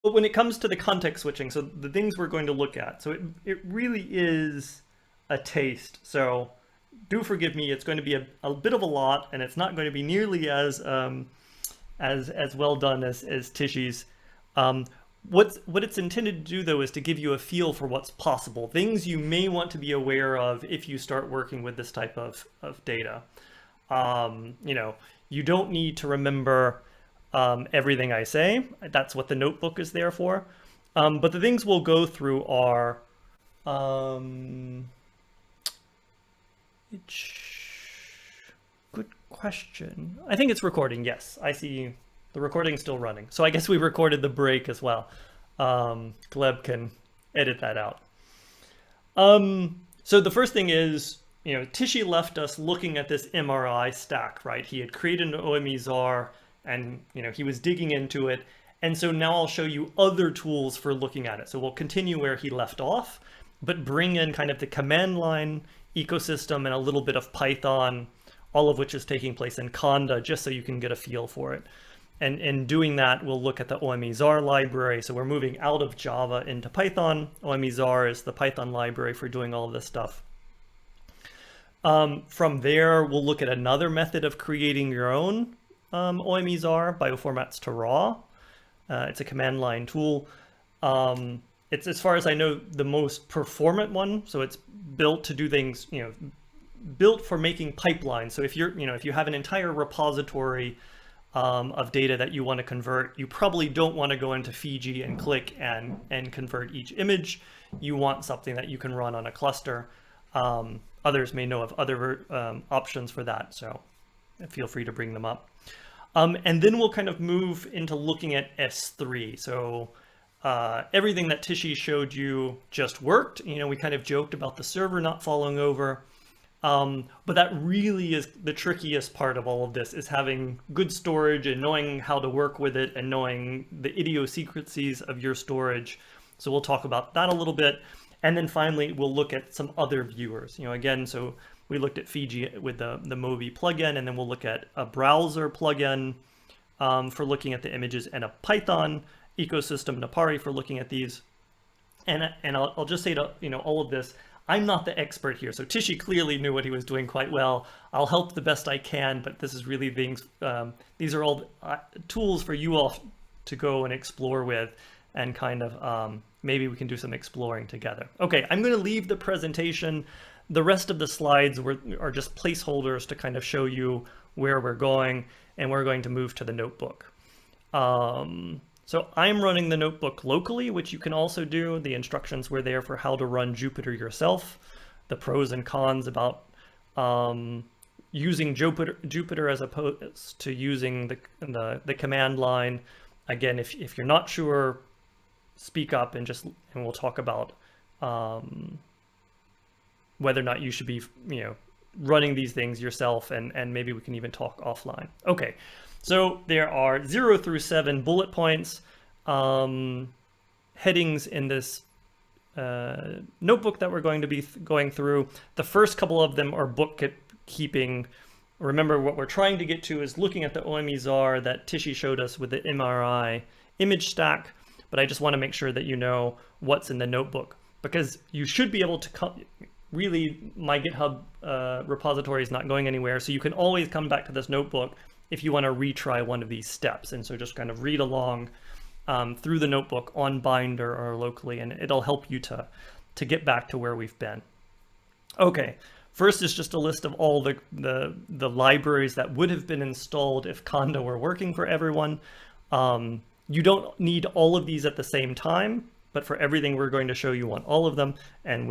But when it comes to the context switching, so the things we're going to look at, so it really is a taste. So do forgive me, it's going to be a bit of a lot, and it's not going to be nearly as well done as Tishy's. What it's intended to do, though, is to give you a feel for what's possible, things you may want to be aware of if you start working with this type of data. You know, you don't need to remember everything I say. That's what the notebook is there for. But the things we'll go through are good question. I think it's recording. Yes, I see the recording's still running. So I guess we recorded the break as well. Gleb can edit that out. So the first thing is, you know, Tishy left us looking at this MRI stack, right? He had created an OME-ZAR and, you know, he was digging into it. And so now I'll show you other tools for looking at it. So we'll continue where he left off, but bring in kind of the command line ecosystem and a little bit of Python, all of which is taking place in Conda, just so you can get a feel for it. And in doing that, we'll look at the OME-ZAR library. So we're moving out of Java into Python. OME-ZAR is the Python library for doing all of this stuff. From there, we'll look at another method of creating your own OME-ZAR, bioformats to raw. It's a command line tool. It's, as far as I know, the most performant one. So it's built to do things, you know, built for making pipelines. So if you're, you know, if you have an entire repository of data that you want to convert, you probably don't want to go into Fiji and click and convert each image. You want something that you can run on a cluster. Others may know of other options for that, so feel free to bring them up. And then we'll kind of move into looking at S3. So everything that Tishy showed you just worked. You know, we kind of joked about the server not falling over. But that really is the trickiest part of all of this, is having good storage and knowing how to work with it and knowing the idiosyncrasies of your storage. So we'll talk about that a little bit. And then finally, we'll look at some other viewers. You know, again, so we looked at Fiji with the Mobi plugin, and then we'll look at a browser plugin for looking at the images, and a Python ecosystem, Napari, for looking at these. And I'll just say to, you know, all of this, I'm not the expert here. So Tishy clearly knew what he was doing quite well. I'll help the best I can, but this is really things, these are all tools for you all to go and explore with, and kind of maybe we can do some exploring together. Okay, I'm going to leave the presentation. The rest of the slides are just placeholders to kind of show you where we're going, and we're going to move to the notebook. So I'm running the notebook locally, which you can also do. The instructions were there for how to run Jupyter yourself, the pros and cons about using Jupyter as opposed to using the command line. Again, if you're not sure, speak up and we'll talk about whether or not you should be, you know, running these things yourself, and maybe we can even talk offline. Okay. So there are 0 through 7 bullet points, headings in this notebook that we're going to be going through. The first couple of them are bookkeeping. Remember, what we're trying to get to is looking at the OME-ZAR that Tishy showed us with the MRI image stack, but I just want to make sure that you know what's in the notebook, because you should be able to really, my GitHub repository is not going anywhere, so you can always come back to this notebook if you want to retry one of these steps. And so just kind of read along through the notebook on Binder or locally, and it'll help you to get back to where we've been. Okay, first is just a list of all the libraries that would have been installed if Conda were working for everyone. You don't need all of these at the same time, but for everything we're going to show you on all of them, and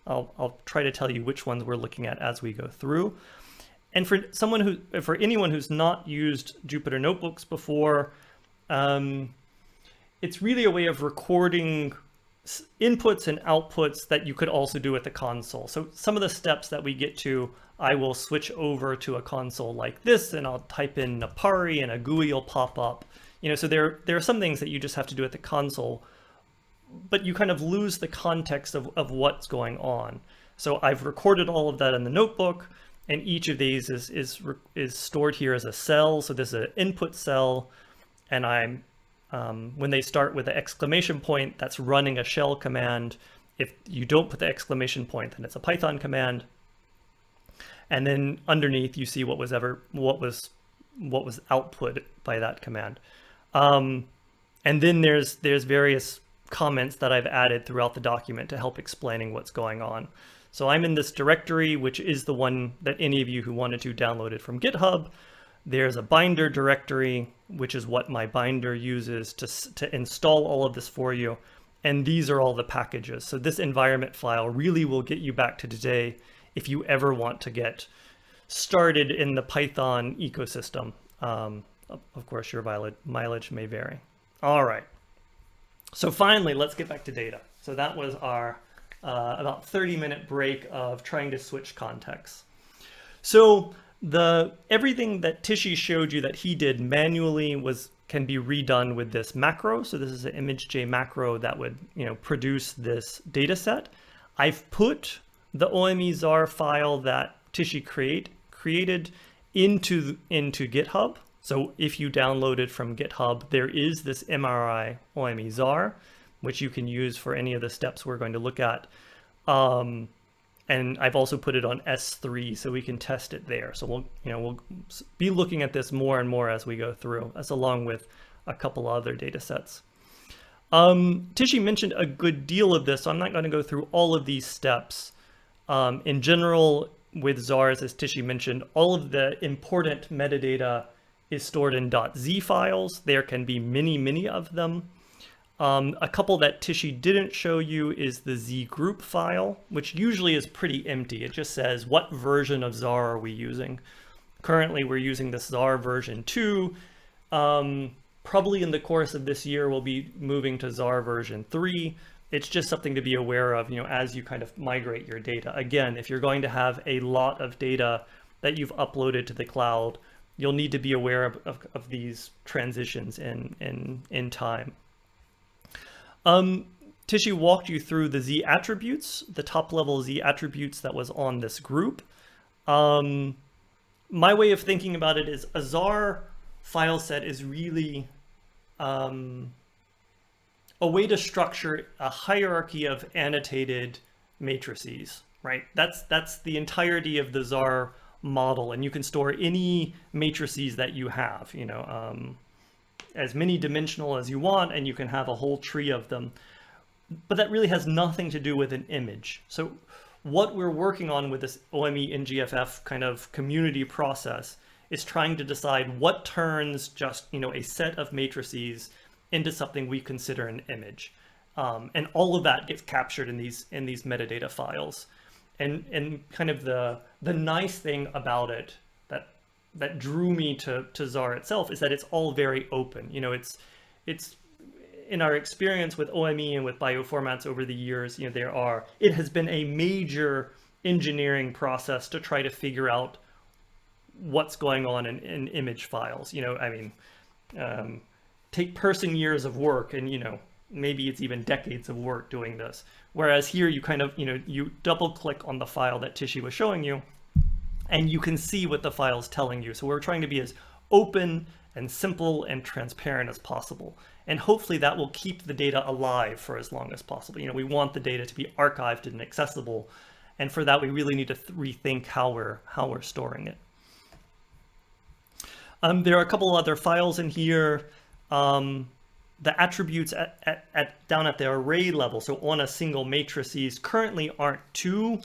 I'll try to tell you which ones we're looking at as we go through. And for anyone who's not used Jupyter Notebooks before, it's really a way of recording inputs and outputs that you could also do at the console. So some of the steps that we get to, I will switch over to a console like this, and I'll type in Napari, and a GUI will pop up. You know, so there are some things that you just have to do at the console, but you kind of lose the context of what's going on. So I've recorded all of that in the notebook. And each of these is stored here as a cell. So this is an input cell, and I'm when they start with the exclamation point, that's running a shell command. If you don't put the exclamation point, then it's a Python command. And then underneath you see what was output by that command. And then there's various comments that I've added throughout the document to help explaining what's going on. So I'm in this directory, which is the one that any of you who wanted to download it from GitHub. There's a binder directory, which is what my binder uses to install all of this for you. And these are all the packages. So this environment file really will get you back to today if you ever want to get started in the Python ecosystem. Of course, your mileage may vary. All right. So finally, let's get back to data. So that was our about 30-minute break of trying to switch contexts. So everything that Tishy showed you that he did manually can be redone with this macro. So this is an ImageJ macro that would produce this data set. I've put the OME-ZAR file that Tishy created into GitHub. So if you download it from GitHub, there is this MRI OME-ZAR, which you can use for any of the steps we're going to look at. And I've also put it on S3 so we can test it there. So we'll be looking at this more and more as we go through, as along with a couple other data sets. Tishy mentioned a good deal of this, so I'm not going to go through all of these steps. In general, with ZARs, as Tishy mentioned, all of the important metadata is stored in .z files. There can be many, many of them. A couple that Tishy didn't show you is the Z group file, which usually is pretty empty. It just says, what version of ZAR are we using? Currently, we're using this ZAR version 2. Probably in the course of this year, we'll be moving to ZAR version 3. It's just something to be aware of, as you kind of migrate your data. Again, if you're going to have a lot of data that you've uploaded to the cloud, you'll need to be aware of these transitions in time. Tishy walked you through the Z attributes, the top level Z attributes that was on this group. My way of thinking about it is a ZAR file set is really a way to structure a hierarchy of annotated matrices, right? That's the entirety of the ZAR model, and you can store any matrices that you have, as many dimensional as you want, and you can have a whole tree of them. But that really has nothing to do with an image. So what we're working on with this OME-NGFF kind of community process is trying to decide what turns just a set of matrices into something we consider an image. And all of that gets captured in these metadata files. And kind of the nice thing about it that drew me to ZAR itself is that it's all very open. It's in our experience with OME and with bioformats over the years, it has been a major engineering process to try to figure out what's going on in image files. Take person years of work, and maybe it's even decades of work doing this. Whereas here you kind of, you double click on the file that Tishy was showing you, and you can see what the file is telling you. So we're trying to be as open and simple and transparent as possible. And hopefully that will keep the data alive for as long as possible. We want the data to be archived and accessible. And for that, we really need to rethink how we're storing it. There are a couple other files in here. The attributes down at the array level, so on a single matrices, currently aren't too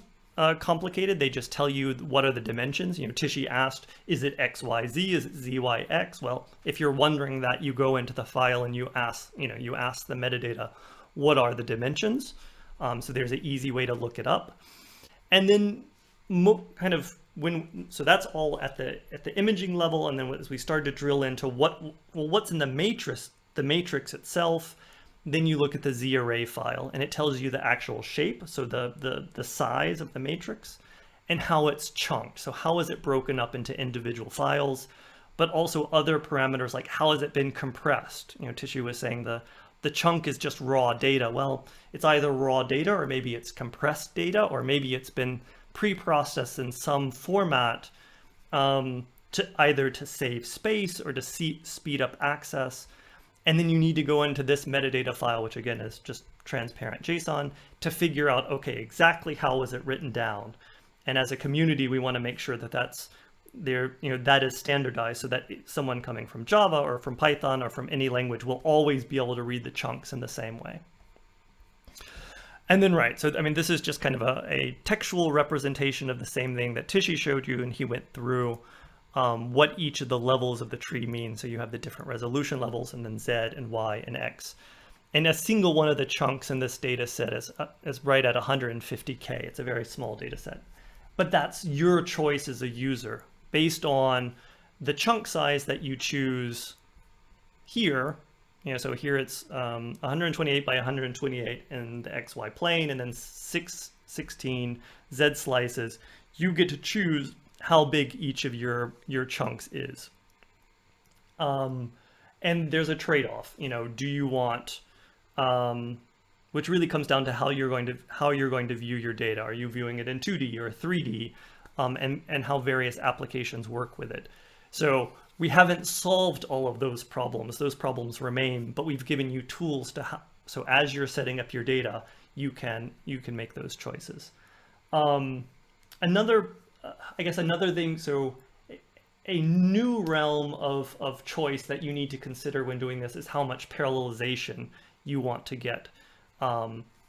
complicated. They just tell you what are the dimensions. Tishy asked, is it XYZ? Is it ZYX? Well, if you're wondering that, you go into the file and you ask the metadata, what are the dimensions? So there's an easy way to look it up. And then so that's all at the imaging level. And then as we start to drill into what's in the matrix itself, then you look at the Z array file and it tells you the actual shape. So the size of the matrix and how it's chunked. So how is it broken up into individual files, but also other parameters like how has it been compressed? Tishy was saying the chunk is just raw data. Well, it's either raw data or maybe it's compressed data, or maybe it's been pre-processed in some format to either to save space or to speed up access. And then you need to go into this metadata file, which again is just transparent JSON, to figure out, okay, exactly how was it written down. And as a community, we want to make sure that that's there, that is standardized so that someone coming from Java or from Python or from any language will always be able to read the chunks in the same way. And then, right, so I mean, this is just kind of a textual representation of the same thing that Tishy showed you, and he went through what each of the levels of the tree mean. So you have the different resolution levels, and then Z and Y and X. And a single one of the chunks in this data set is right at 150K. It's a very small data set. But that's your choice as a user based on the chunk size that you choose here. So here it's 128 by 128 in the XY plane, and then 616 Z slices. You get to choose how big each of your chunks is. And there's a trade-off. Do you want, which really comes down to how you're going to view your data. Are you viewing it in 2D or 3D? And how various applications work with it. So we haven't solved all of those problems. Those problems remain, but we've given you tools to so as you're setting up your data, you can make those choices. Another thing, so a new realm of choice that you need to consider when doing this is how much parallelization you want to get.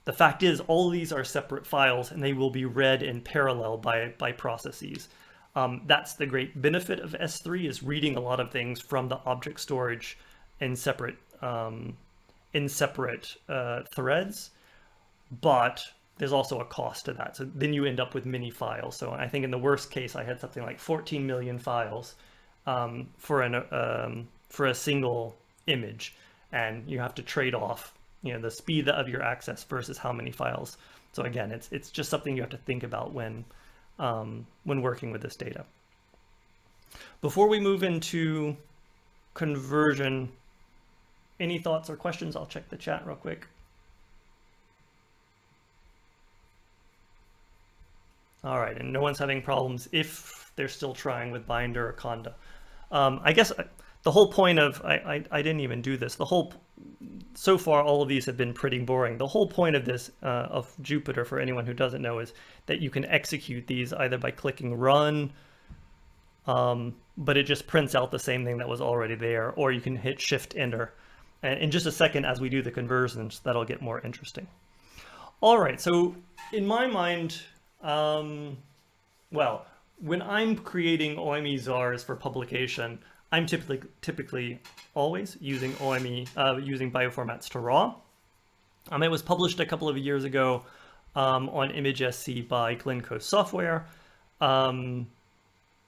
The fact is, all of these are separate files, and they will be read in parallel by processes. That's the great benefit of S3, is reading a lot of things from the object storage in separate threads, but there's also a cost to that. So then you end up with many files. So I think in the worst case, I had something like 14 million files for a single image, and you have to trade off the speed of your access versus how many files. So again, it's just something you have to think about when working with this data. Before we move into conversion, any thoughts or questions? I'll check the chat real quick. All right, and no one's having problems if they're still trying with binder or conda. I guess the whole point of, I didn't even do this, so far all of these have been pretty boring. The whole point of this, of Jupyter, for anyone who doesn't know, is that you can execute these either by clicking run, but it just prints out the same thing that was already there, or you can hit Shift Enter. And in just a second, as we do the conversions, that'll get more interesting. All right, so in my mind, well, when I'm creating OME-ZARs for publication, I'm typically always using using bioformats to raw. It was published a couple of years ago on ImageSC by Glencoe Software.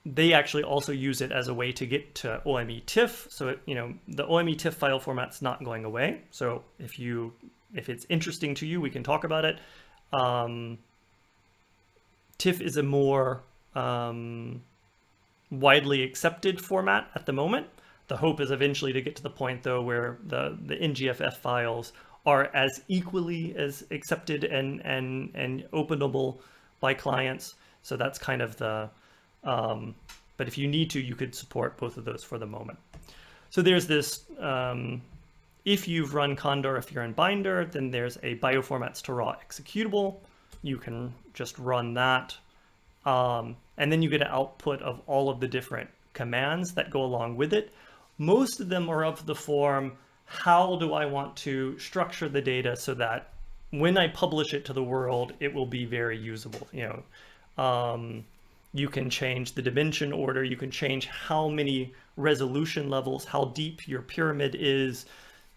They actually also use it as a way to get to OME-TIFF. So the OME-TIFF file format's not going away. So if it's interesting to you, we can talk about it. TIFF is a more widely accepted format at the moment. The hope is eventually to get to the point, though, where the NGFF files are as equally as accepted and openable by clients. So that's kind of the, but if you need to, you could support both of those for the moment. So there's this, if you've run Condor, if you're in Binder, then there's a bioformats to raw executable. You can just run that. And then you get an output of all of the different commands that go along with it. Most of them are of the form, how do I want to structure the data so that when I publish it to the world, it will be very usable. You can change the dimension order, you can change how many resolution levels, how deep your pyramid is,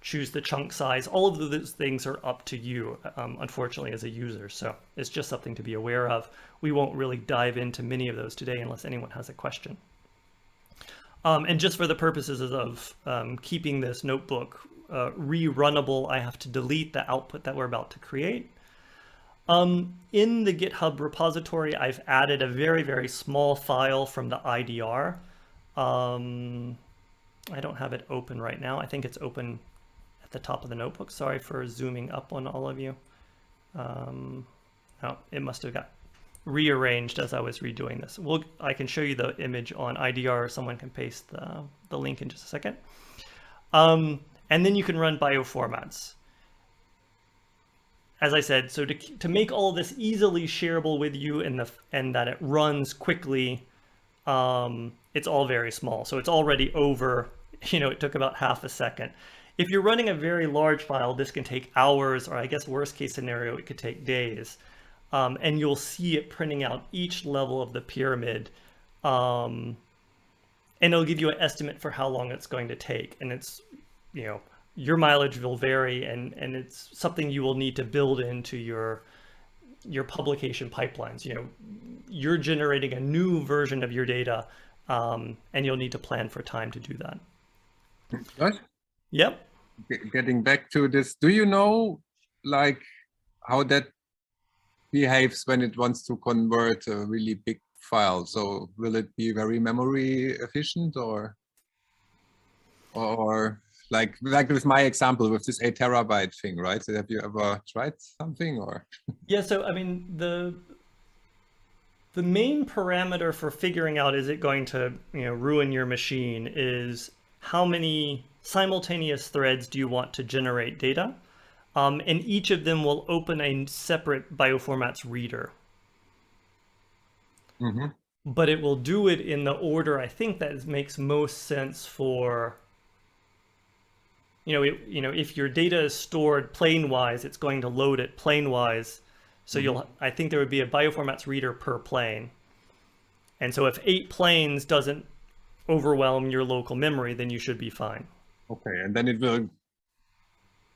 choose the chunk size. All of those things are up to you, unfortunately, as a user. So it's just something to be aware of. We won't really dive into many of those today unless anyone has a question. And just for the purposes of keeping this notebook rerunnable, I have to delete the output that we're about to create. In the GitHub repository, I've added a very, very small file from the IDR. I don't have it open right now. I think it's open at the top of the notebook. Sorry for zooming up on all of you. Oh, it must have got rearranged as I was redoing this. I can show you the image on IDR, or someone can paste the link in just a second. And then you can run bioformats. As I said, so to make all this easily shareable with you and that it runs quickly, it's all very small. So it's already over, it took about half a second. If you're running a very large file, this can take hours, or I guess worst case scenario, it could take days. And you'll see it printing out each level of the pyramid. And it'll give you an estimate for how long it's going to take. And it's, your mileage will vary, and it's something you will need to build into your publication pipelines. You're generating a new version of your data, and you'll need to plan for time to do that. Right. Yep. Getting back to this, do you know like how that behaves when it wants to convert a really big file? So will it be very memory efficient, or like with my example with this 8 terabyte thing, right? So have you ever tried something, or? Yeah, so I mean, the main parameter for figuring out is it going to ruin your machine is how many simultaneous threads do you want to generate data, and each of them will open a separate bioformats reader. Mm-hmm. But it will do it in the order I think that makes most sense for if your data is stored plane-wise, it's going to load it plane-wise. So I think there would be a bioformats reader per plane. And so if 8 planes doesn't overwhelm your local memory, then you should be fine. Okay, and then it will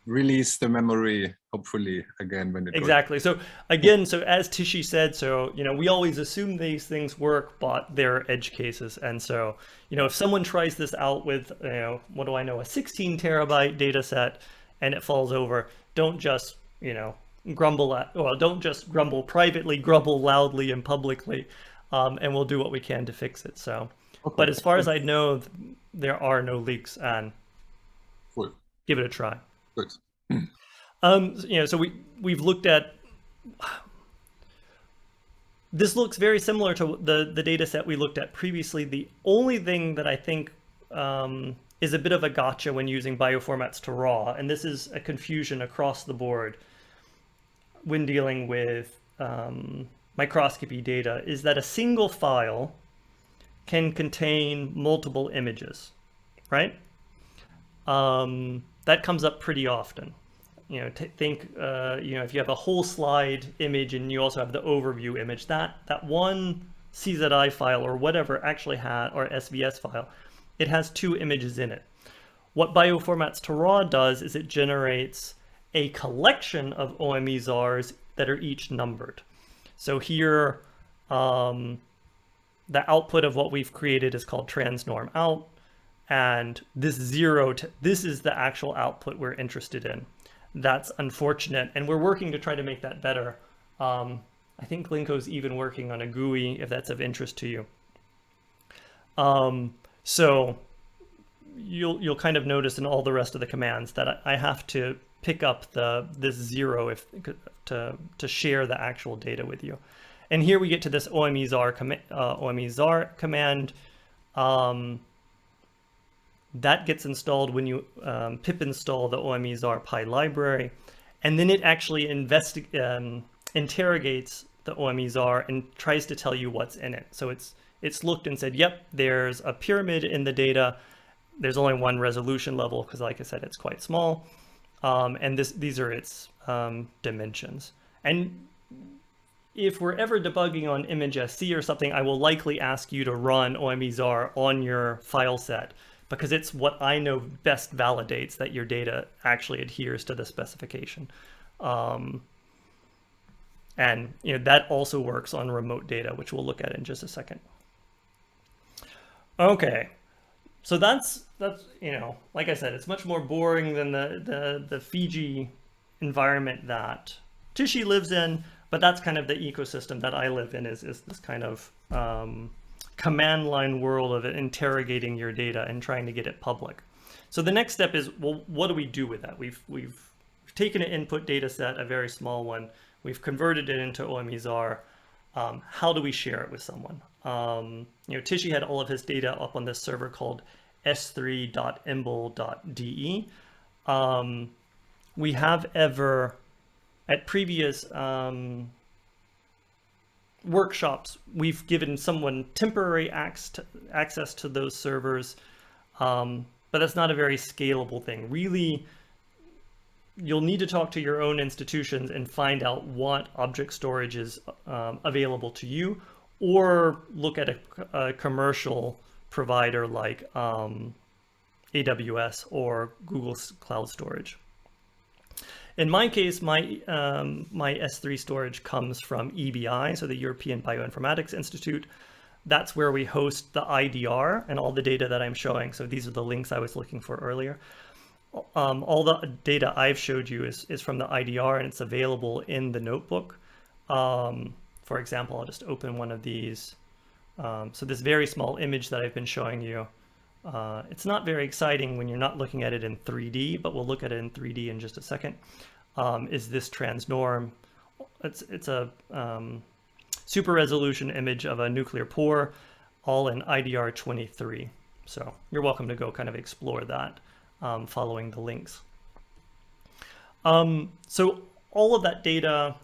release the memory, hopefully, again when it exactly goes. So again, so as Tishy said, so we always assume these things work, but they're edge cases. And so if someone tries this out with what do I know, a 16 terabyte data set, and it falls over, don't just don't just grumble privately, grumble loudly and publicly, and we'll do what we can to fix it. So okay. But as far as I know, there are no leaks, and cool. Give it a try. Good. So we've looked at, this looks very similar to the data set we looked at previously. The only thing that I think is a bit of a gotcha when using bioformats to raw, and this is a confusion across the board when dealing with microscopy data, is that a single file can contain multiple images, right? That comes up pretty often. Think, if you have a whole slide image and you also have the overview image, that one CZI file or whatever actually has, or SVS file, it has 2 images in it. What bioformats to raw does is it generates a collection of OME-ZARs that are each numbered. So here, the output of what we've created is called transnorm out. And this this is the actual output we're interested in. That's unfortunate, and we're working to try to make that better. I think Glencoe's even working on a GUI if that's of interest to you. So you'll kind of notice in all the rest of the commands that I have to pick up this 0 to share the actual data with you. And here we get to this OME-ZAR command. That gets installed when you pip install the OME-ZAR Pi library, and then it actually interrogates the OME-ZAR and tries to tell you what's in it. So it's looked and said, yep, there's a pyramid in the data. There's only one resolution level because, like I said, it's quite small, and these are its dimensions. And if we're ever debugging on ImageSC or something, I will likely ask you to run OME-ZAR on your file set, because it's what I know best validates that your data actually adheres to the specification. And that also works on remote data, which we'll look at in just a second. Okay, so that's like I said, it's much more boring than the Fiji environment that Tishy lives in, but that's kind of the ecosystem that I live in, is this kind of command line world of interrogating your data and trying to get it public. So the next step is, well, what do we do with that? We've taken an input data set, a very small one. We've converted it into OME-ZAR. How do we share it with someone? Tishy had all of his data up on this server called s3.imble.de. We have ever, at previous workshops, we've given someone temporary access to those servers, but that's not a very scalable thing. Really, you'll need to talk to your own institutions and find out what object storage is available to you, or look at a commercial provider like AWS or Google Cloud Storage. In my case, my S3 storage comes from EBI, so the European Bioinformatics Institute. That's where we host the IDR and all the data that I'm showing. So these are the links I was looking for earlier. All the data I've showed you is from the IDR, and it's available in the notebook. For example, I'll just open one of these. So this very small image that I've been showing you, it's not very exciting when you're not looking at it in 3D, but we'll look at it in 3D in just a second. Is this transnorm? It's a super resolution image of a nuclear pore, all in IDR 23. So you're welcome to go kind of explore that following the links. So all of that data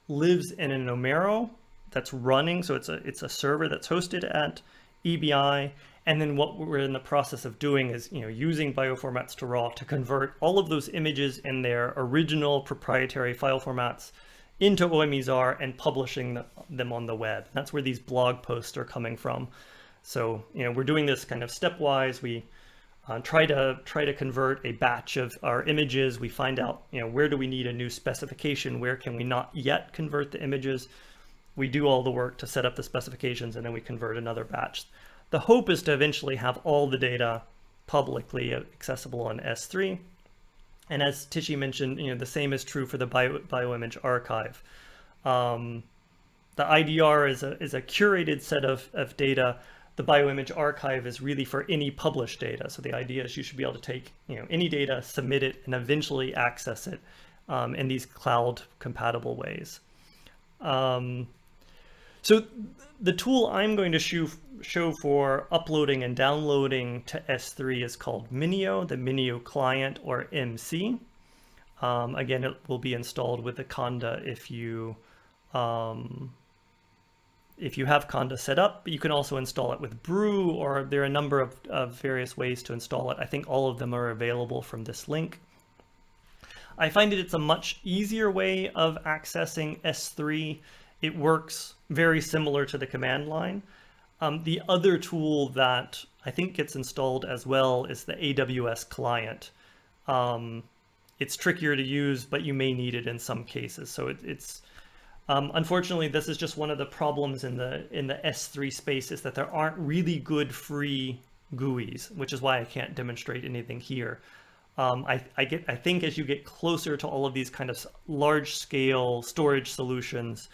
lives in an Omero that's running. So it's a server that's hosted at EBI. And then what we're in the process of doing is, using bioformats to raw to convert all of those images in their original proprietary file formats into OME-ZAR and publishing them on the web. That's where these blog posts are coming from. So, we're doing this kind of stepwise. We try to convert a batch of our images. We find out, where do we need a new specification? Where can we not yet convert the images? We do all the work to set up the specifications, and then we convert another batch. The hope is to eventually have all the data publicly accessible on S3. And as Tishy mentioned, the same is true for the bioimage archive. The IDR is a curated set of data. The bioimage archive is really for any published data. So the idea is you should be able to take any data, submit it, and eventually access it in these cloud compatible ways. So the tool I'm going to show for uploading and downloading to S3 is called Minio, the Minio client, or MC. Again, it will be installed with the Conda if you have Conda set up, but you can also install it with Brew, or there are a number of various ways to install it. I think all of them are available from this link. I find that it's a much easier way of accessing S3. It works very similar to the command line. The other tool that I think gets installed as well is the AWS client. It's trickier to use, but you may need it in some cases. So it's unfortunately, this is just one of the problems in the S3 space, is that there aren't really good free GUIs, which is why I can't demonstrate anything here. I think as you get closer to all of these kind of large scale storage solutions,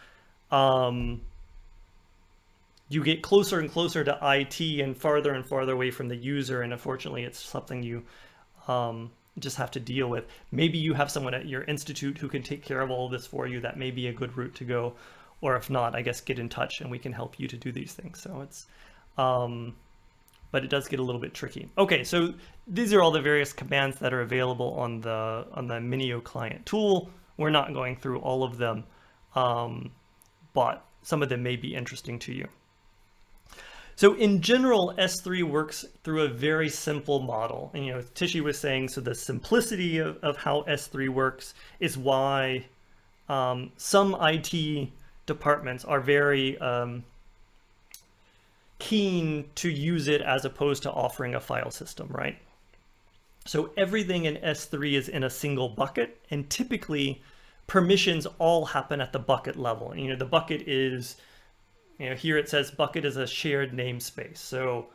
you get closer and closer to IT and farther away from the user. And unfortunately, it's something you just have to deal with. Maybe you have someone at your institute who can take care of all of this for you. That may be a good route to go. Or if not, I guess get in touch and we can help you to do these things. So it's, but it does get a little bit tricky. Okay, so these are all the various commands that are available on the Minio client tool. We're not going through all of them, but some of them may be interesting to you. So in general, S3 works through a very simple model. And Tishy was saying, so the simplicity of how S3 works is why some IT departments are very keen to use it as opposed to offering a file system, right? So everything in S3 is in a single bucket, and typically permissions all happen at the bucket level. The bucket is, here it says bucket is a shared namespace. So,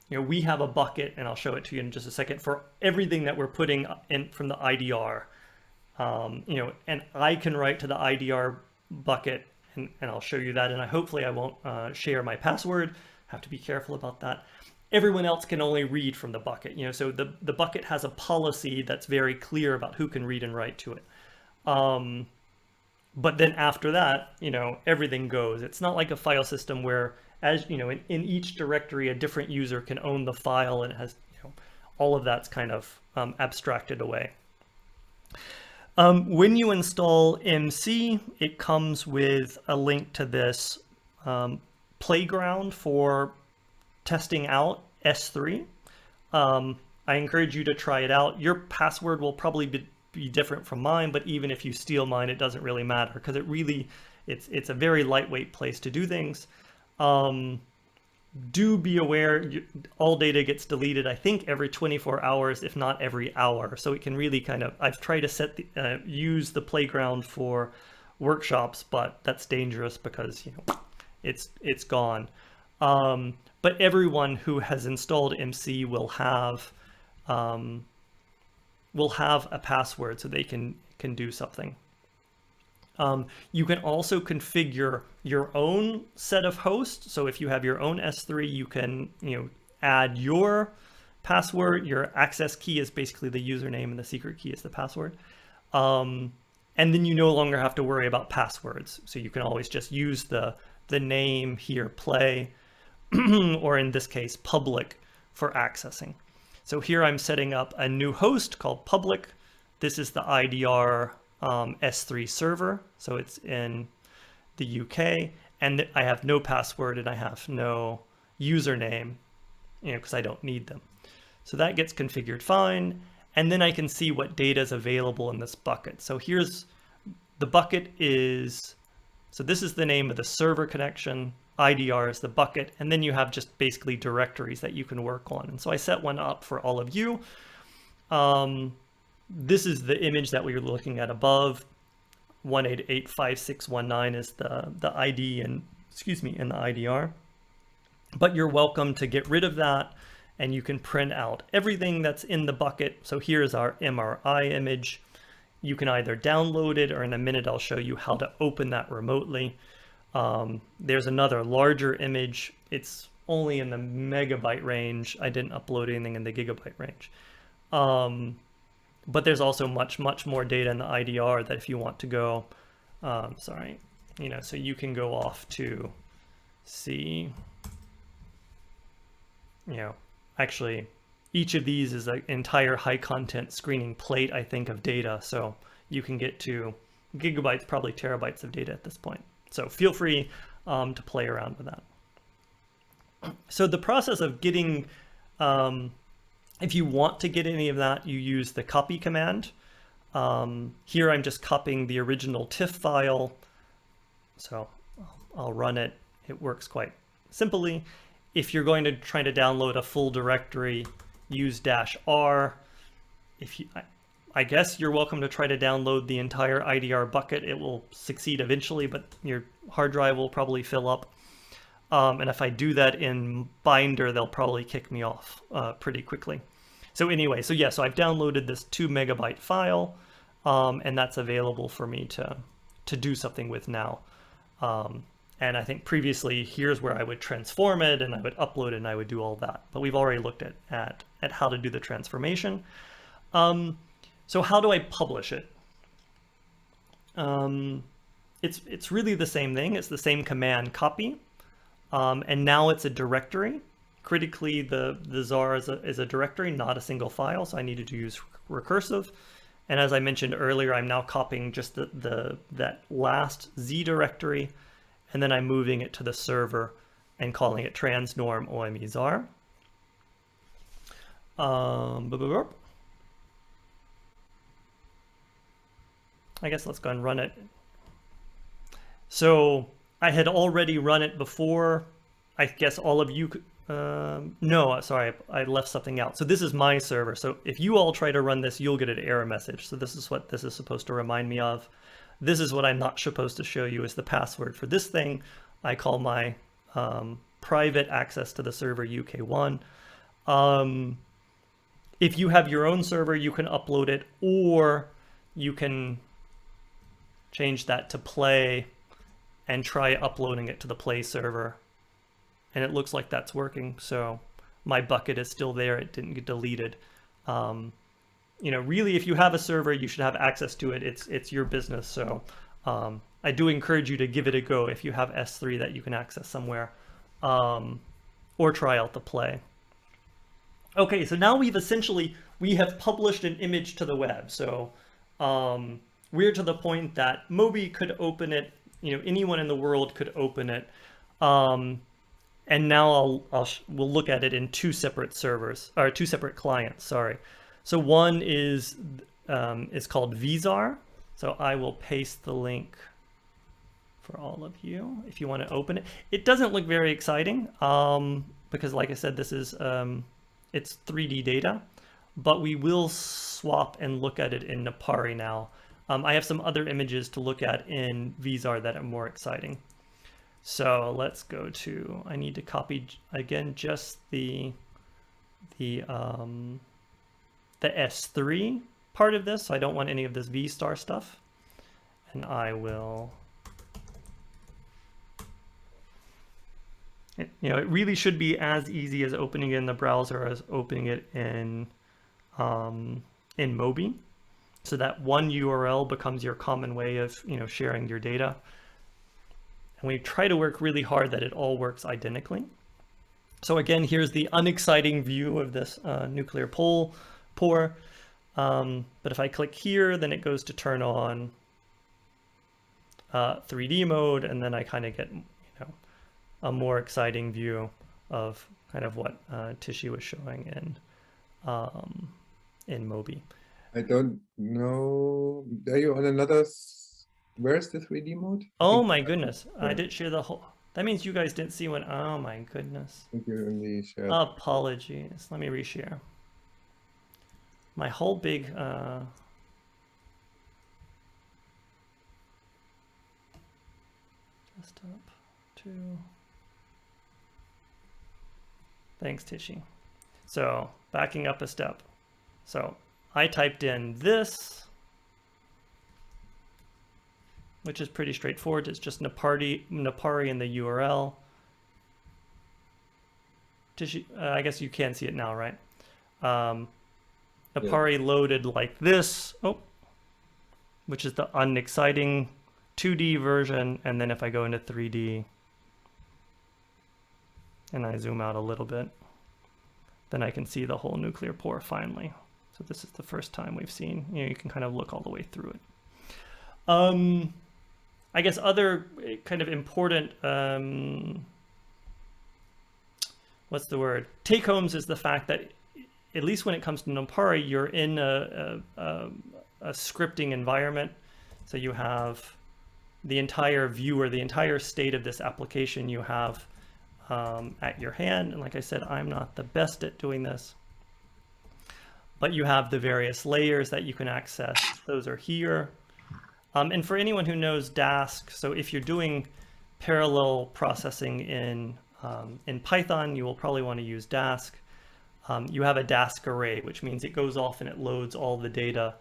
we have a bucket, and I'll show it to you in just a second, for everything that we're putting in from the IDR. And I can write to the IDR bucket, and I'll show you that. And hopefully I won't share my password. Have to be careful about that. Everyone else can only read from the bucket. So the bucket has a policy that's very clear about who can read and write to it. But then after that, everything goes. It's not like a file system where, as in each directory, a different user can own the file, and it has, all of that's kind of abstracted away. When you install MC, it comes with a link to this playground for testing out S3. I encourage you to try it out. Your password will probably be different from mine, but even if you steal mine, it doesn't really matter because it's a very lightweight place to do things. Do be aware, all data gets deleted, I think every 24 hours, if not every hour. So it can really kind of, I've tried to use the playground for workshops, but that's dangerous because, you know, it's gone. But everyone who has installed MC will have a password so they can do something. You can also configure your own set of hosts. So if you have your own S3, you can, you know, add your password. Your access key is basically the username and the secret key is the password. And then you no longer have to worry about passwords. So you can always just use the name here, play, or in this case, public, for accessing. So here I'm setting up a new host called public. This is the IDR S3 server, so it's in the UK, and I have no password and I have no username, you know, because I don't need them. So that gets configured fine, and then I can see what data is available in this bucket. So here's the bucket is, so this is the name of the server connection, IDR is the bucket, and then you have just basically directories that you can work on. And so I set one up for all of you. This is the image that we were looking at above. 1885619 is the ID and, excuse me, in the IDR. But you're welcome to get rid of that, and you can print out everything that's in the bucket. So here's our MRI image. You can either download it, or in a minute I'll show you how to open that remotely. There's another larger image. It's only in the megabyte range. I didn't upload anything in the gigabyte range. But there's also much more data in the IDR that if you want to go, sorry, you know, so you can go off to see, you know, actually each of these is an entire high content screening plate, I think, of data. So you can get to gigabytes, probably terabytes of data at this point. So feel free to play around with that. So the process of getting, if you want to get any of that, you use the copy command. Here I'm just copying the original TIFF file. So I'll run it. It works quite simply. If you're going to try to download a full directory, use -R. If you, I guess you're welcome to try to download the entire IDR bucket. It will succeed eventually, but your hard drive will probably fill up. And if I do that in Binder, they'll probably kick me off pretty quickly. So anyway, so yeah, so I've downloaded this 2 megabyte file, and that's available for me to do something with now. And I think previously, here's where I would transform it, and I would upload it, and I would do all that. But we've already looked at how to do the transformation. So how do I publish it? It's really the same thing. It's the same command, copy. And now it's a directory. Critically, the ZAR is a directory, not a single file, so I needed to use recursive. And as I mentioned earlier, I'm now copying just that last Z directory, and then I'm moving it to the server and calling it transnorm OME-ZAR. I guess let's go and run it. So I had already run it before. I guess all of you could, no, sorry, I left something out. So this is my server. So if you all try to run this, you'll get an error message. So this is what this is supposed to remind me of. This is what I'm not supposed to show you is the password for this thing. I call my private access to the server UK1. If you have your own server, you can upload it, or you can change that to play and try uploading it to the play server. And it looks like that's working. So my bucket is still there. It didn't get deleted. You know, really, if you have a server, you should have access to it. It's your business. So I do encourage you to give it a go if you have S3 that you can access somewhere, or try out the play. Okay, so now we have published an image to the web. So we're to the point that Moby could open it, anyone in the world could open it. And now we'll look at it in two separate servers, or two separate clients, sorry. So one is called Vizar. So I will paste the link for all of you if you want to open it. It doesn't look very exciting because, like I said, this is it's 3D data, but we will swap and look at it in Napari now. I have some other images to look at in Vizar that are more exciting. So let's go to, I need to copy again just the S3 part of this. So I don't want any of this V star stuff. And I will, it really should be as easy as opening it in the browser as opening it in Moby. So that one URL becomes your common way of, sharing your data. And we try to work really hard that it all works identically. So again, here's the unexciting view of this nuclear pore. But if I click here, then it goes to turn on 3D mode, and then I kind of get, a more exciting view of kind of what Tishy was showing in Moby. I don't know. Are you on another? Where's the 3D mode? Oh my goodness. I didn't share the whole. That means you guys didn't see one. Oh my goodness. I think you only shared. Apologies. Let me reshare. My whole big desktop to. Thanks, Tishy. So backing up a step. So I typed in this, which is pretty straightforward. It's just Napari in the URL. Tishy, I guess you can see it now, right? Napari loaded like this, which is the unexciting 2D version. And then if I go into 3D and I zoom out a little bit, then I can see the whole nuclear pore finally. So this is the first time we've seen, you can kind of look all the way through it. I guess other kind of important, what's the word? Take homes is the fact that at least when it comes to Napari, you're in a scripting environment. So you have the entire view or the entire state of this application you have at your hand. And like I said, I'm not the best at doing this, but you have the various layers that you can access. Those are here. And for anyone who knows Dask, so if you're doing parallel processing in Python, you will probably want to use Dask. You have a Dask array, which means it goes off and it loads all the data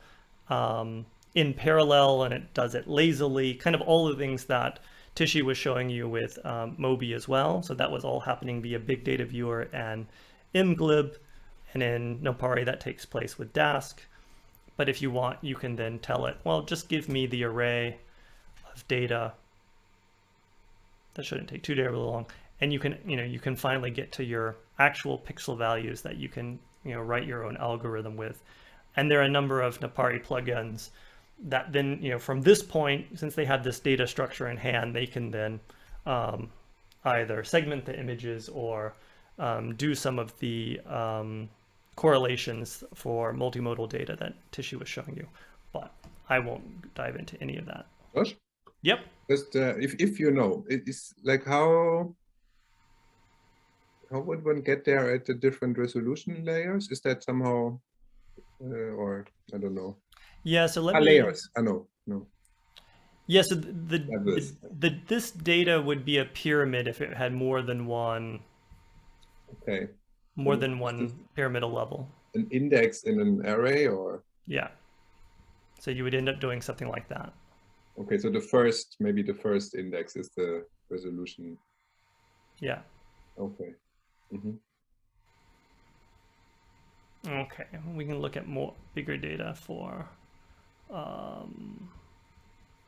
in parallel, and it does it lazily, kind of all the things that Tishy was showing you with Moby as well. So that was all happening via Big Data Viewer and mglib, and in Napari that takes place with Dask. But if you want, you can then tell it, well, just give me the array of data. That shouldn't take too terribly long. And you can, you can finally get to your actual pixel values that you can, write your own algorithm with. And there are a number of Napari plugins that then, from this point, since they have this data structure in hand, they can then either segment the images or do some of the correlations for multimodal data that Tishy was showing you, but I won't dive into any of that. Josh? Yep. Just if you know, it is like how would one get there at the different resolution layers? Is that somehow, or I don't know. Yeah. So let me. Layers. I know. No. Yeah. So this data would be a pyramid if it had more than one. Okay. More than one pyramidal level. An index in an array, or? Yeah. So you would end up doing something like that. Okay, so maybe the first index is the resolution. Yeah. Okay. Mm-hmm. Okay, we can look at bigger data for, so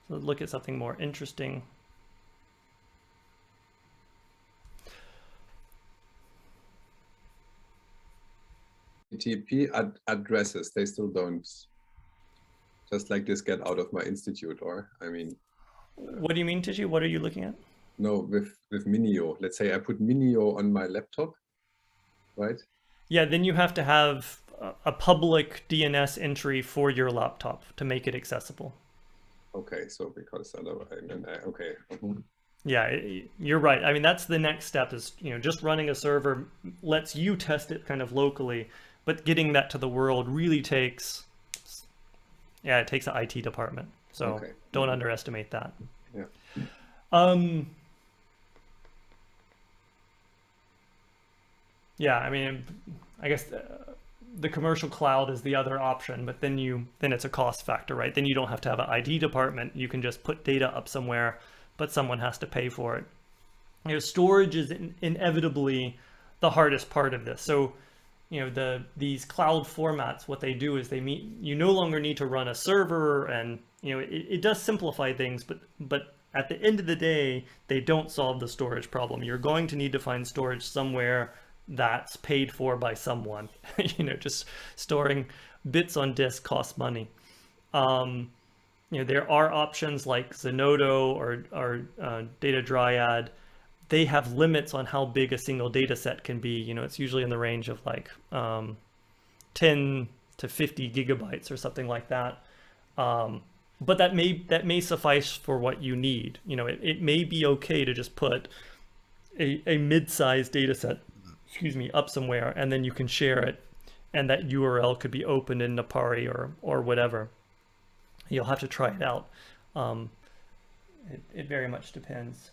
look at something more interesting. HTTP addresses, they still don't just like this get out of my institute, or I mean, What do you mean, Tiji? What are you looking at? no, with Minio. Let's say I put Minio on my laptop, right? Yeah, then you have to have a public DNS entry for your laptop to make it accessible. Okay, so because otherwise, okay. Yeah, you're right. I mean, that's the next step is, just running a server lets you test it kind of locally, but getting that to the world really takes, yeah, it takes an IT department. So Okay. don't underestimate that. Yeah. Yeah, I mean, I guess the commercial cloud is the other option, but then it's a cost factor, right? Then you don't have to have an ID department. You can just put data up somewhere, but someone has to pay for it. Storage is inevitably the hardest part of this. So, these cloud formats, what they do is you no longer need to run a server, and it does simplify things, but at the end of the day, they don't solve the storage problem. You're going to need to find storage somewhere that's paid for by someone. Just storing bits on disk costs money. There are options like Zenodo or Data Dryad. They have limits on how big a single data set can be. It's usually in the range of like 10 to 50 gigabytes or something like that. But that may suffice for what you need. It may be okay to just put a mid-sized data set, up somewhere, and then you can share it, and that URL could be opened in Napari or whatever. You'll have to try it out. It very much depends.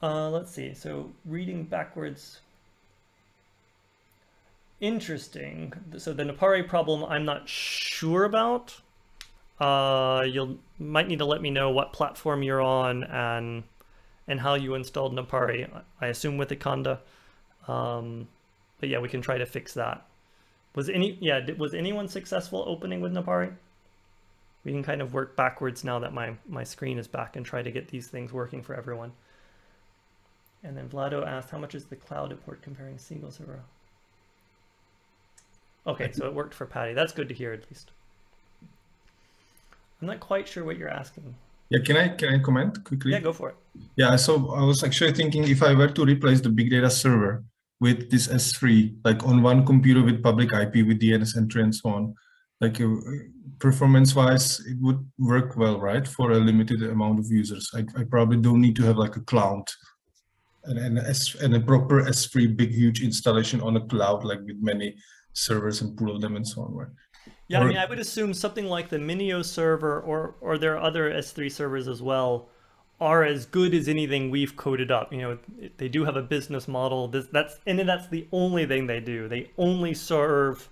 Let's see. So reading backwards. Interesting. So the Napari problem, I'm not sure about. Might need to let me know what platform you're on and how you installed Napari. I assume with Ikanda. But yeah, we can try to fix that. Was anyone successful opening with Napari? We can kind of work backwards now that my screen is back and try to get these things working for everyone. And then Vlado asked, how much is the cloud import comparing single server? Okay, so it worked for Patty. That's good to hear, at least. I'm not quite sure what you're asking. Yeah, can I comment quickly? Yeah, go for it. Yeah, so I was actually thinking if I were to replace the big data server with this S3, like on one computer with public IP with DNS entry and so on, like performance-wise, it would work well, right? For a limited amount of users. I probably don't need to have like a cloud and a proper S3 big huge installation on a cloud, like with many servers and pool of them and so on, right? Yeah, I mean, I would assume something like the Minio server or there are other S3 servers as well are as good as anything we've coded up. They do have a business model. That's the only thing they do. They only serve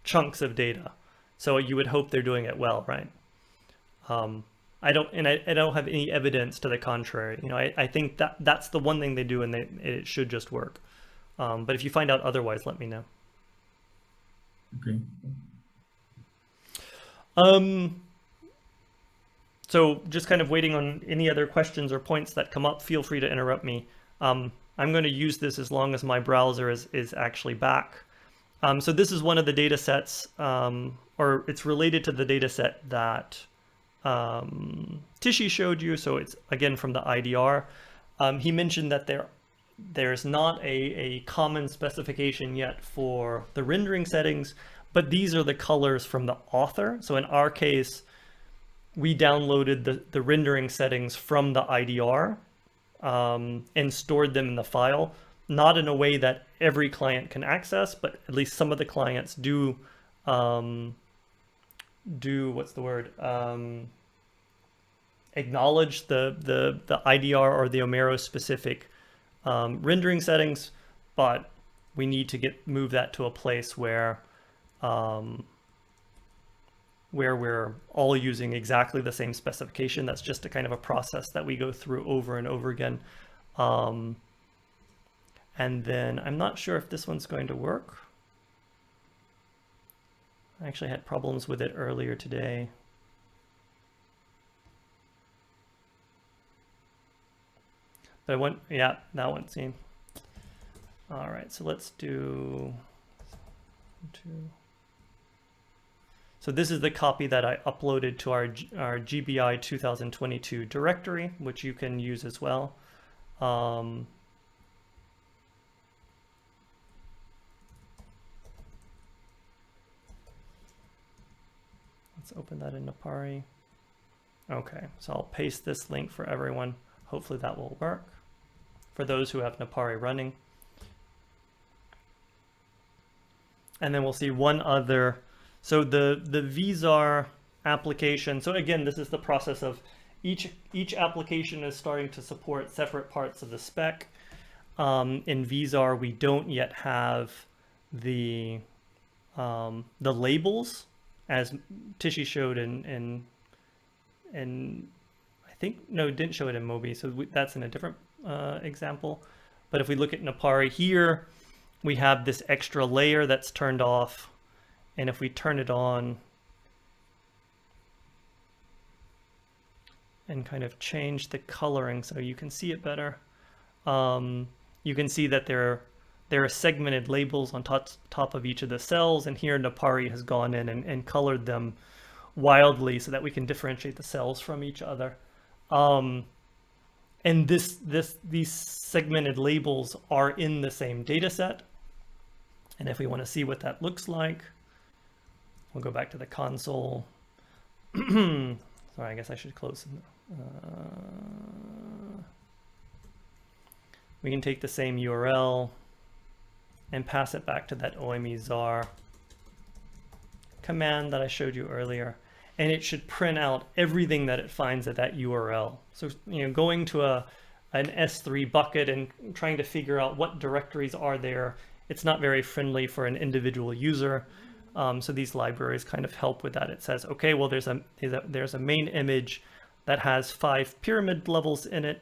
chunks of data. So you would hope they're doing it well, right? I don't have any evidence to the contrary. I think that's the one thing they do, and it should just work. But if you find out otherwise, let me know. Okay. So just kind of waiting on any other questions or points that come up. Feel free to interrupt me. I'm going to use this as long as my browser is actually back. So this is one of the data sets, or it's related to the data set that Tishi showed you. So it's again from the IDR. He mentioned that there's not a common specification yet for the rendering settings, but these are the colors from the author. So in our case, we downloaded the rendering settings from the IDR and stored them in the file, not in a way that every client can access, but at least some of the clients do acknowledge the IDR or the Omero specific rendering settings, but we need to move that to a place where we're all using exactly the same specification. That's just a kind of a process that we go through over and over again. And then I'm not sure if this one's going to work. I actually had problems with it earlier today. But that one seemed. All right, so let's do So this is the copy that I uploaded to our GBI 2022 directory, which you can use as well. Let's open that in Napari. Okay, so I'll paste this link for everyone. Hopefully that will work for those who have Napari running. And then we'll see one other. So the Vizar application. So again, this is the process of each application is starting to support separate parts of the spec. In Vizar, we don't yet have the labels, as Tishy showed in I think, no, it didn't show it in Mobi, so that's in a different example. But if we look at Napari here, we have this extra layer that's turned off. And if we turn it on and kind of change the coloring so you can see it better, you can see that there are segmented labels on top of each of the cells. And here Napari has gone in and colored them wildly so that we can differentiate the cells from each other. And these segmented labels are in the same data set. And if we want to see what that looks like, we'll go back to the console. Sorry, I guess I should close. We can take the same URL and pass it back to that OME-ZAR command that I showed you earlier. And it should print out everything that it finds at that URL. So, going to an S3 bucket and trying to figure out what directories are there, it's not very friendly for an individual user. So these libraries kind of help with that. It says, okay, well, there's a main image that has 5 pyramid levels in it.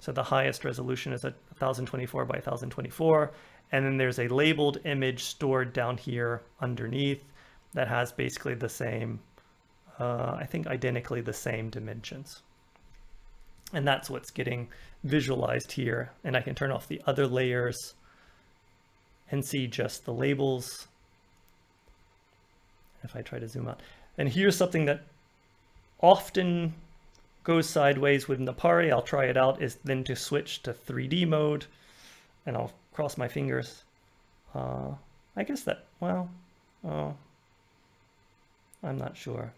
So the highest resolution is 1024 by 1024. And then there's a labeled image stored down here underneath that has basically the same, I think identically the same dimensions. And that's what's getting visualized here. And I can turn off the other layers and see just the labels. If I try to zoom out. And here's something that often goes sideways with Napari. I'll try it out, is then to switch to 3D mode. And I'll cross my fingers. I guess that, well, I'm not sure.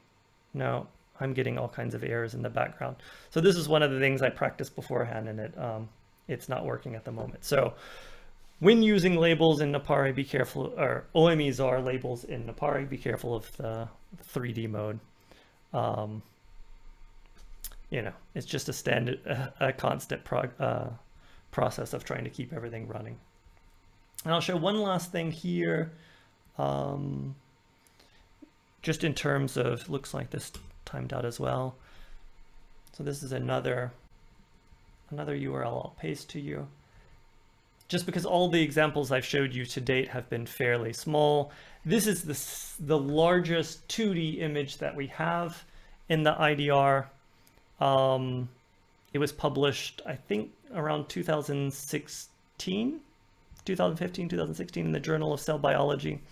No, I'm getting all kinds of errors in the background. So this is one of the things I practiced beforehand, and it's not working at the moment. So when using labels in Napari, be careful, or OME-ZAR labels in Napari, be careful of the 3D mode. It's just a constant process of trying to keep everything running. And I'll show one last thing here, just in terms of, looks like this timed out as well. So this is another URL I'll paste to you. Just because all the examples I've showed you to date have been fairly small. This is the largest 2D image that we have in the IDR. It was published, I think, around 2015, 2016 in the Journal of Cell Biology.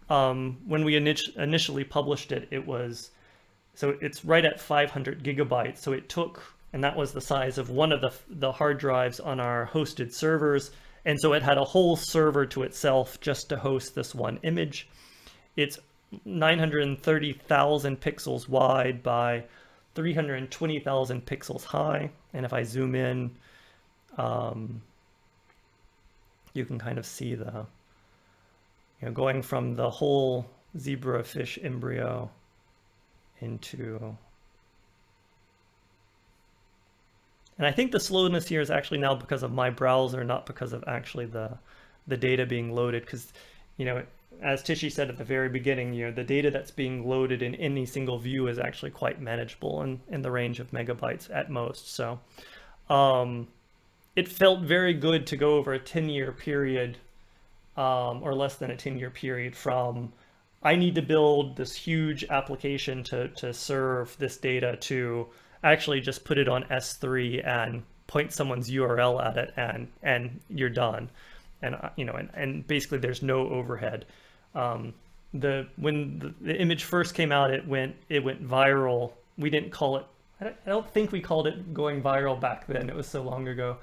When we initially published it, it's right at 500 gigabytes. So it took, and that was the size of one of the hard drives on our hosted servers. And so it had a whole server to itself just to host this one image. It's 930,000 pixels wide by 320,000 pixels high. And if I zoom in, you can kind of see going from the whole zebrafish embryo into. And I think the slowness here is actually now because of my browser, not because of actually the data being loaded. Because, as Tishy said at the very beginning, the data that's being loaded in any single view is actually quite manageable in the range of megabytes at most. So it felt very good to go over a 10-year period, or less than a 10-year period, from I need to build this huge application to serve this data to actually just put it on S3 and point someone's URL at it and you're done. And and basically there's no overhead. When the image first came out, it went viral. We didn't call it. I don't think we called it going viral back then. It was so long ago.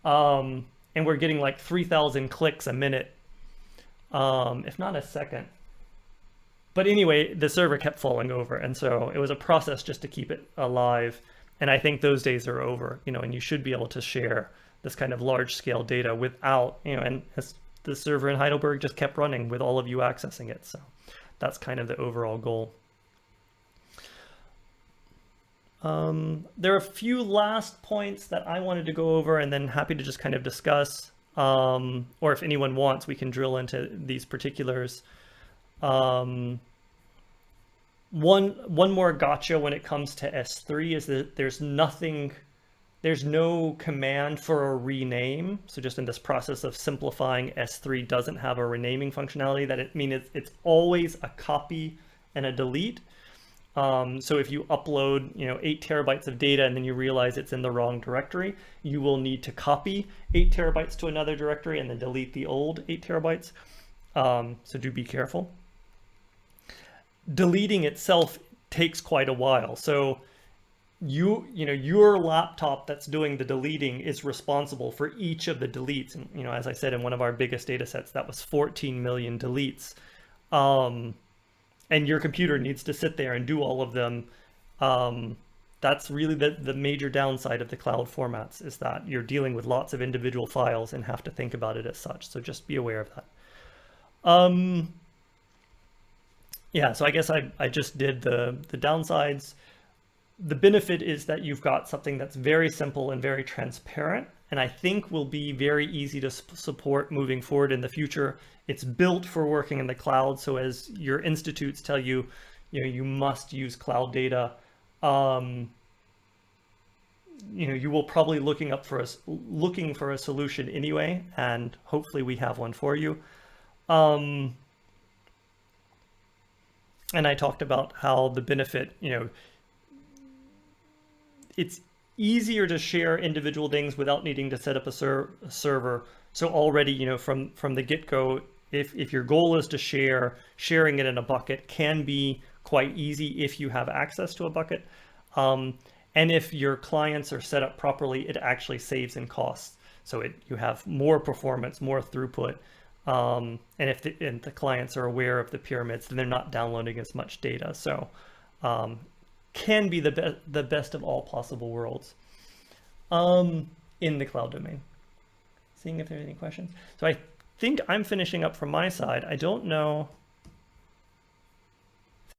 And we're getting like 3,000 clicks a minute, if not a second. But anyway, the server kept falling over, and so it was a process just to keep it alive. And I think those days are over, and you should be able to share this kind of large scale data without, and the server in Heidelberg just kept running with all of you accessing it. So that's kind of the overall goal. There are a few last points that I wanted to go over, and then happy to just kind of discuss, or if anyone wants, we can drill into these particulars. One more gotcha when it comes to S3 is that there's no command for a rename. So just in this process of simplifying, S3 doesn't have a renaming functionality. That it's always a copy and a delete. So if you upload 8 terabytes of data and then you realize it's in the wrong directory, you will need to copy 8 terabytes to another directory and then delete the old 8 terabytes. So do be careful. Deleting itself takes quite a while. So your laptop that's doing the deleting is responsible for each of the deletes. And as I said, in one of our biggest data sets, that was 14 million deletes. And your computer needs to sit there and do all of them. That's really the major downside of the cloud formats, is that you're dealing with lots of individual files and have to think about it as such. So just be aware of that. Yeah, so I guess I just did the downsides. The benefit is that you've got something that's very simple and very transparent, and I think will be very easy to support moving forward in the future. It's built for working in the cloud, so as your institutes tell you, you must use cloud data. You will probably looking for a solution anyway, and hopefully we have one for you. And I talked about how the benefit, it's easier to share individual things without needing to set up a server. So already, from the get-go, if your goal is to sharing it in a bucket can be quite easy if you have access to a bucket. And if your clients are set up properly, it actually saves in costs. So you have more performance, more throughput. And if the clients are aware of the pyramids, then they're not downloading as much data. So can be the best of all possible worlds in the cloud domain. Seeing if there's any questions. So I think I'm finishing up from my side. I don't know